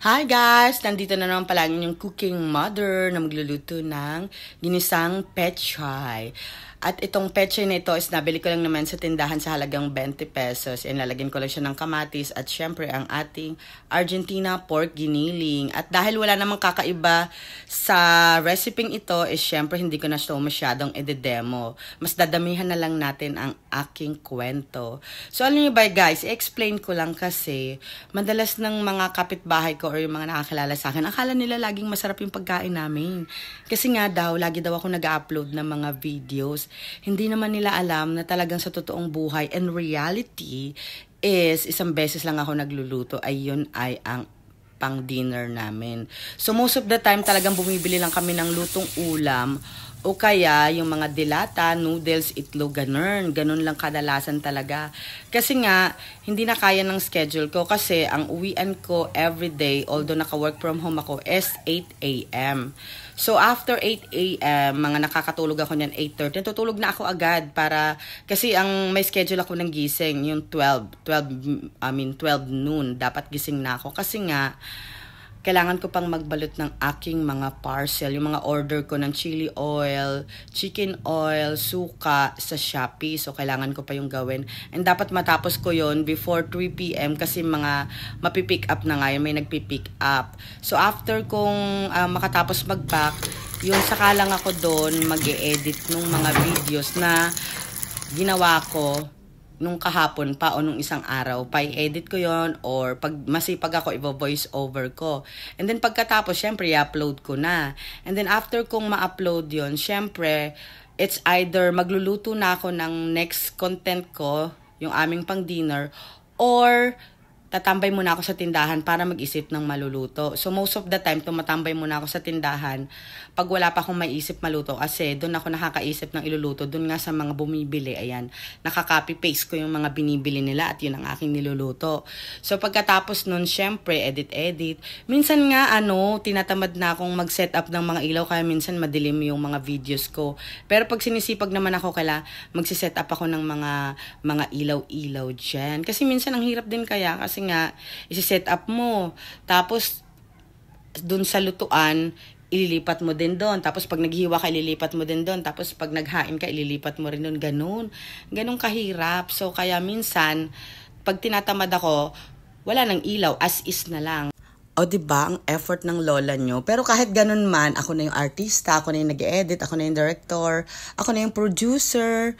Hi guys! Nandito na naman pala yung cooking mother na magluluto ng ginisang pechay. At itong pechay na ito is nabili ko lang naman sa tindahan sa halagang 20 pesos. And lalagyan ko lang siya ng kamatis at syempre ang ating Argentina pork giniling. At dahil wala namang kakaiba sa recipe ito is syempre hindi ko na ito masyadong ededemo. Mas dadamihan na lang natin ang aking kwento. So alam niyo ba guys, i-explain ko lang kasi madalas ng mga kapitbahay ko or yung mga nakakilala sa akin, akala nila laging masarap yung pagkain namin. Kasi nga daw, lagi daw ako nag-upload ng mga videos. Hindi naman nila alam na talagang sa totoong buhay and reality is isang beses lang ako nagluluto ay yun ay ang pang dinner namin. So most of the time talagang bumibili lang kami ng lutong ulam o kaya yung mga dilata, noodles, itlog, ganun lang kadalasan talaga. Kasi nga, hindi na kaya ng schedule ko kasi ang uwian ko everyday, although naka-work from home ako, is 8 a.m. So, after 8 a.m., mga nakakatulog ako niyan 8:30, natutulog na ako agad kasi ang may schedule ako ng gising, yung 12 noon, dapat gising na ako. Kasi nga, kailangan ko pang magbalot ng aking mga parcel, yung mga order ko ng chili oil, chicken oil, suka sa Shopee. So, kailangan ko pa yung gawin. And dapat matapos ko yon before 3 p.m. kasi mga mapipick up na nga yun, may nagpipick up. So, after kong makatapos mag-pack, yung saka lang ako doon mag-e-edit ng mga videos na ginawa ko nung kahapon pa o nung isang araw, pa i-edit ko yon or pag masipag ako, i-voice over ko. And then pagkatapos, syempre, i-upload ko na. And then after kong ma-upload yon, syempre, it's either magluluto na ako ng next content ko, yung aming pang-dinner, or tatambay muna ako sa tindahan para mag-isip ng maluluto. So, most of the time, tumatambay muna ako sa tindahan pag wala pa akong maisip maluto kasi doon ako nakakaisip ng iluluto. Doon nga sa mga bumibili, ayan, nakaka-copy-paste ko yung mga binibili nila at yun ang aking niluluto. So, pagkatapos nun, syempre, edit-edit. Minsan nga, tinatamad na akong mag-set up ng mga ilaw kaya minsan madilim yung mga videos ko. Pero pag sinisipag naman ako, magsiset up ako ng mga ilaw-ilaw dyan. Kasi minsan ang hirap din kaya kasi nga, isi-set up mo. Tapos, dun sa lutuan, ililipat mo din doon. Tapos, pag naghiwa ka, ililipat mo din doon. Tapos, pag naghain ka, ililipat mo rin doon. Ganun kahirap. So, kaya minsan, pag tinatamad ako, wala nang ilaw, as is na lang. O, diba, ang effort ng lola nyo. Pero kahit ganun man, ako na yung artista, ako na yung nag-edit, ako na yung director, ako na yung producer,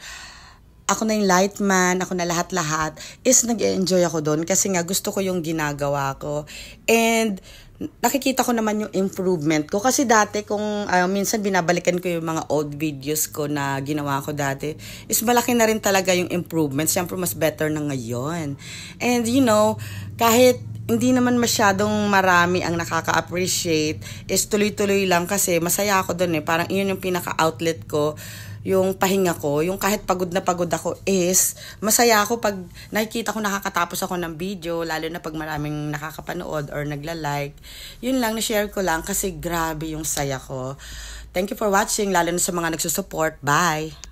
ako na yung lightman, ako na lahat-lahat, is nag-enjoy ako doon kasi nga gusto ko yung ginagawa ko. And nakikita ko naman yung improvement ko. Kasi dati kung minsan binabalikan ko yung mga old videos ko na ginawa ko dati, is malaki na rin talaga yung improvement. Siyempre mas better na ngayon. And kahit hindi naman masyadong marami ang nakaka-appreciate, is tuloy-tuloy lang kasi masaya ako doon . Parang yun yung pinaka-outlet ko, yung pahinga ko, yung kahit pagod na pagod ako is, masaya ako pag nakikita ko nakakatapos ako ng video, lalo na pag maraming nakakapanood or nagla-like. Yun lang, na-share ko lang kasi grabe yung saya ko. Thank you for watching, lalo na sa mga nagsusupport. Bye!